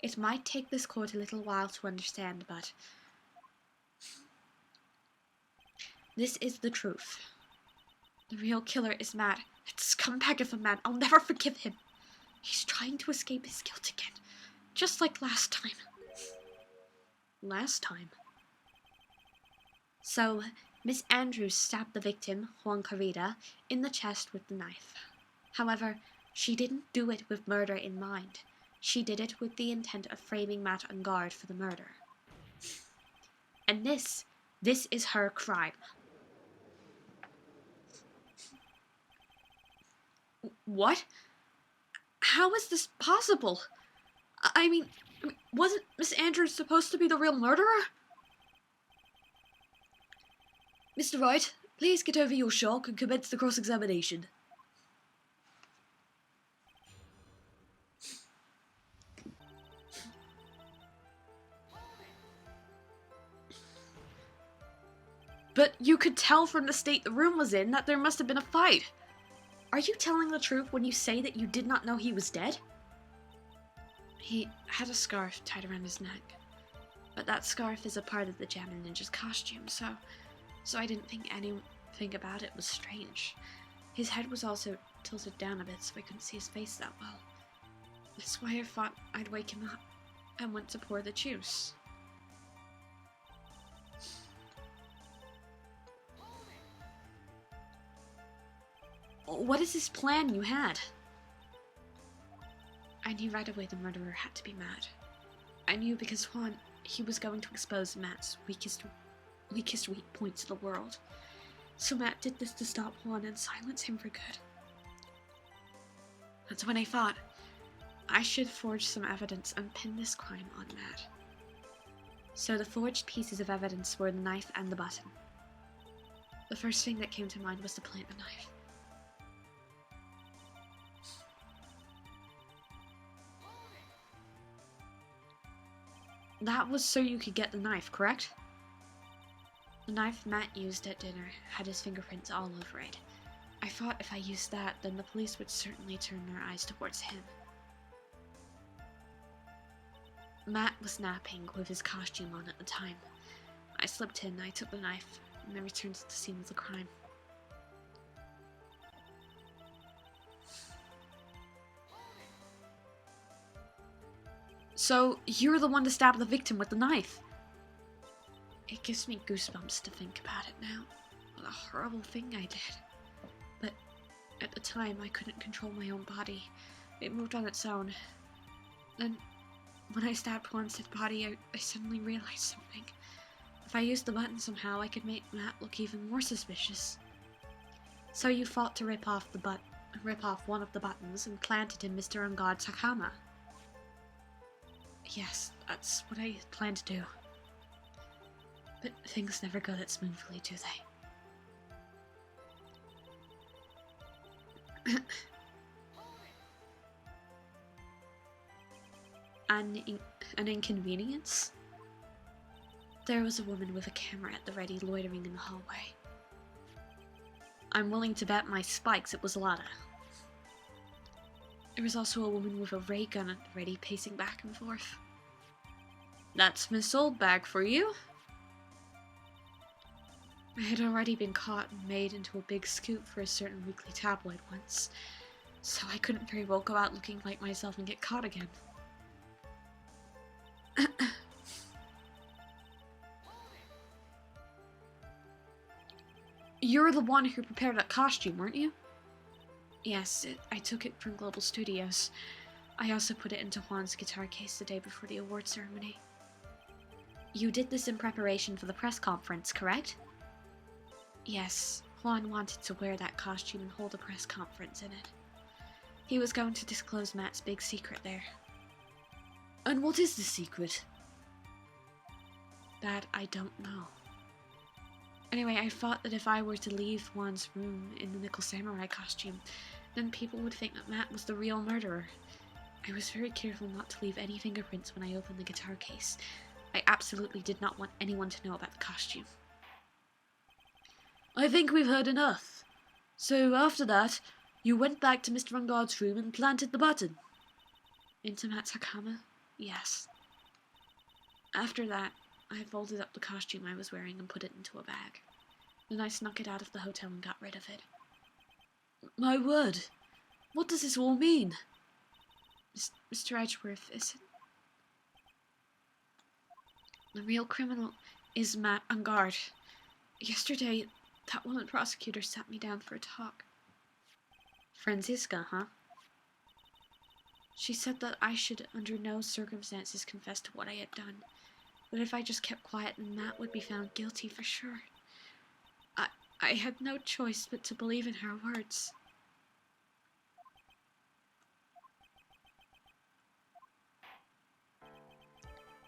It might take this court a little while to understand, but... this is the truth. The real killer is Matt. That scumbag of a man. I'll never forgive him. He's trying to escape his guilt again. Just like last time. Last time? So, Miss Andrews stabbed the victim, Juan Carrera, in the chest with the knife. However, she didn't do it with murder in mind. She did it with the intent of framing Matt on guard for the murder. And this is her crime. What? How is this possible? I mean, wasn't Miss Andrews supposed to be the real murderer? Mr. Wright, please get over your shock and commence the cross-examination. But you could tell from the state the room was in that there must have been a fight. Are you telling the truth when you say that you did not know he was dead? He had a scarf tied around his neck. But that scarf is a part of the Jammin' Ninja's costume, so I didn't think anything about it was strange. His head was also tilted down a bit so I couldn't see his face that well. That's why I thought I'd wake him up and went to pour the juice. What is this plan you had? I knew right away the murderer had to be Matt. I knew because Juan, he was going to expose Matt's weakest weak points of the world. So Matt did this to stop Juan and silence him for good. That's when I thought I should forge some evidence and pin this crime on Matt. So the forged pieces of evidence were the knife and the button. The first thing that came to mind was to plant the knife. That was so you could get the knife, correct? The knife Matt used at dinner had his fingerprints all over it. I thought if I used that, then the police would certainly turn their eyes towards him. Matt was napping with his costume on at the time. I slipped in, I took the knife, and I returned to the scene of the crime. So, you're the one to stab the victim with the knife? It gives me goosebumps to think about it now. What a horrible thing I did. But at the time, I couldn't control my own body. It moved on its own. Then, when I stabbed Juan's dead body, I suddenly realized something. If I used the button somehow, I could make Matt look even more suspicious. So you fought to rip off one of the buttons and planted in Mr. Ungod's Hakama. Yes, that's what I planned to do. But things never go that smoothly, do they? An inconvenience? There was a woman with a camera at the ready loitering in the hallway. I'm willing to bet my spikes it was Lada. There was also a woman with a ray gun at the ready pacing back and forth. That's Miss Oldbag for you. I had already been caught and made into a big scoop for a certain weekly tabloid once, so I couldn't very well go out looking like myself and get caught again. You're the one who prepared that costume, weren't you? Yes, I took it from Global Studios. I also put it into Juan's guitar case the day before the award ceremony. You did this in preparation for the press conference, correct? Yes, Juan wanted to wear that costume and hold a press conference in it. He was going to disclose Matt's big secret there. And what is the secret? That I don't know. Anyway, I thought that if I were to leave Juan's room in the Nickel Samurai costume, then people would think that Matt was the real murderer. I was very careful not to leave any fingerprints when I opened the guitar case. I absolutely did not want anyone to know about the costume. I think we've heard enough. So after that, you went back to Mr. Ungod's room and planted the button. Into Matt's Hakama? Yes. After that, I folded up the costume I was wearing and put it into a bag. Then I snuck it out of the hotel and got rid of it. My word! What does this all mean? Mr. Edgeworth, is it? The real criminal is Matt Ungard. Yesterday, that woman prosecutor sat me down for a talk. Franziska, huh? She said that I should under no circumstances confess to what I had done. That if I just kept quiet, then Matt would be found guilty for sure. I had no choice but to believe in her words.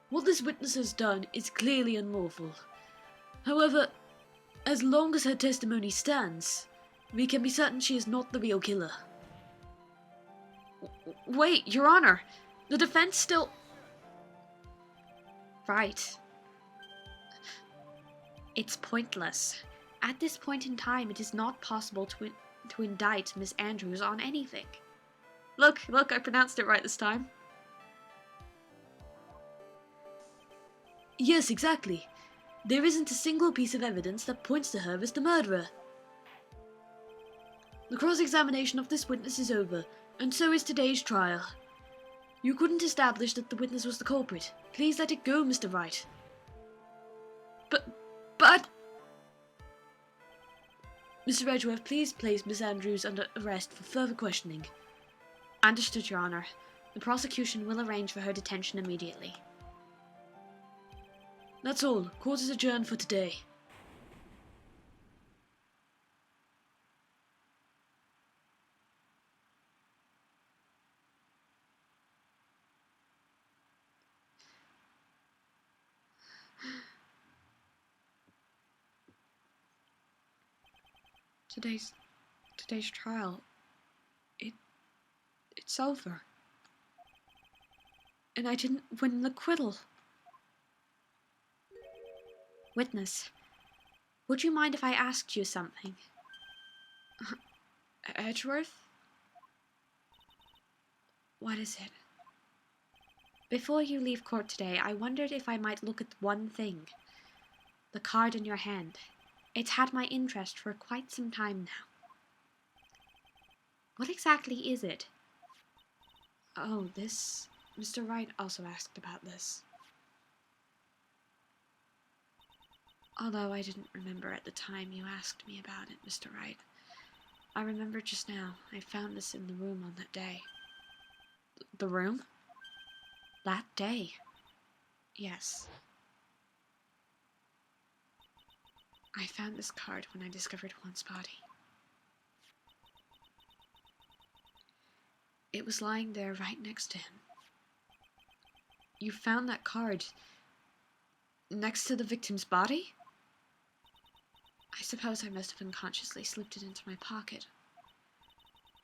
What this witness has done is clearly unlawful. However, as long as her testimony stands, we can be certain she is not the real killer. Wait, Your Honor! The defense still... Right. It's pointless. At this point in time, it is not possible to indict Miss Andrews on anything. Look, I pronounced it right this time. Yes, exactly. There isn't a single piece of evidence that points to her as the murderer. The cross-examination of this witness is over, and so is today's trial. You couldn't establish that the witness was the culprit. Please let it go, Mr. Wright. But... Mr. Edgeworth, please place Miss Andrews under arrest for further questioning. Understood, Your Honor. The prosecution will arrange for her detention immediately. That's all. Court is adjourned for today. Today's trial. It's over. And I didn't win an acquittal. Witness, would you mind if I asked you something? Edgeworth? What is it? Before you leave court today, I wondered if I might look at one thing. The card in your hand. It's had my interest for quite some time now. What exactly is it? Oh, this... Mr. Wright also asked about this. Although I didn't remember at the time you asked me about it, Mr. Wright. I remember just now. I found this in the room on that day. The room? That day? Yes. I found this card when I discovered Juan's body. It was lying there right next to him. You found that card next to the victim's body? I suppose I must have unconsciously slipped it into my pocket.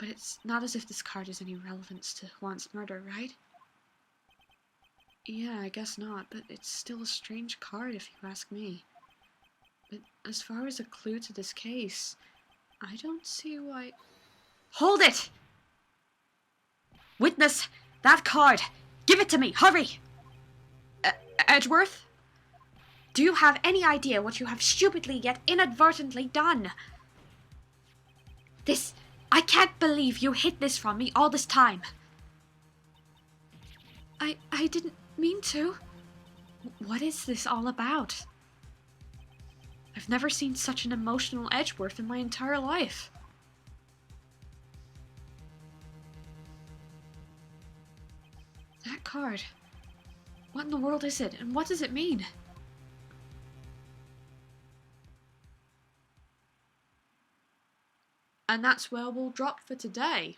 But it's not as if this card has any relevance to Juan's murder, right? Yeah, I guess not, but it's still a strange card if you ask me. But as far as a clue to this case, I don't see why... Hold it! Witness, that card! Give it to me, hurry! Edgeworth? Do you have any idea what you have stupidly yet inadvertently done? I can't believe you hid this from me all this time. I didn't mean to. What is this all about? I've never seen such an emotional Edgeworth in my entire life. That card. What in the world is it, and what does it mean? And that's where we'll drop for today.